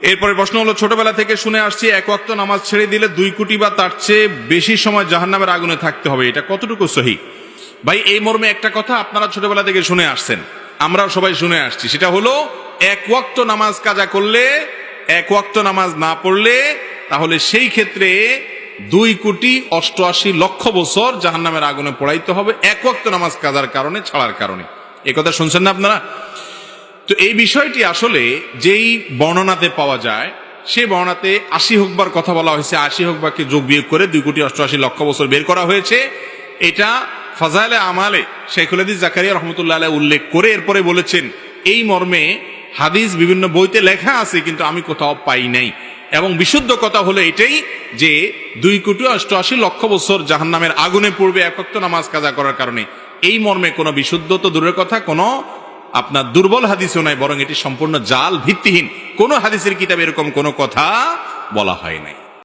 এরপরে প্রশ্ন হলো, ছোটবেলা থেকে শুনে আসছি এক ওয়াক্ত নামাজ ছেড়ে দিলে 2 কোটি বা তার চেয়ে বেশি সময় জাহান্নামের আগুনে থাকতে হবে, এটা কতটুকু সহি? ভাই, এই মর্মে একটা কথা আপনারা ছোটবেলা থেকে শুনে আসছেন, আমরাও সবাই শুনে আসছি, সেটা হলো এক ওয়াক্ত নামাজ কাজা করলে, এক ওয়াক্ত নামাজ না পড়লে, তাহলে সেই ক্ষেত্রে 2,88,00,000 বছর জাহান্নামের আগুনে পোড়াইতে হবে এক ওয়াক্ত নামাজ কাজার কারণে, ছাড়ার কারণে। এই কথা শুনছেন না আপনারা? তো এই বিষয়টি আসলে যেই বর্ণনাতে পাওয়া যায়, সেই বর্ণনাতে 80 হুকবার কথা বলা হয়েছে, 80 হুকবাকে যোগ বিয়োগ করে 2,88,00,000 বছর বের করা হয়েছে। এটা ফাজাইলে আমালে শাইখুল হাদিস জাকারিয়া রহমতুল্লাহ আলাইহি উল্লেখ করে এরপরে বলেছেন, এই মর্মে হাদিস বিভিন্ন বইতে লেখা আছে, কিন্তু আমি কোথাও পাই নাই। এবং বিশুদ্ধ কথা হলো এটাই যে 2,88,00,000 বছর জাহান্নামের আগুনে পড়বে এক ওয়াক্ত নামাজ কাজা করার কারণে। এই মর্মে কোনো বিশুদ্ধ তো দূরের কথা, কোনো আপনার দুর্বল হাদিসও নাই, বরং এটি সম্পূর্ণ জাল, ভিত্তিহীন। কোন হাদিসের কিতাবে এরকম কোনো কথা বলা হয় নাই।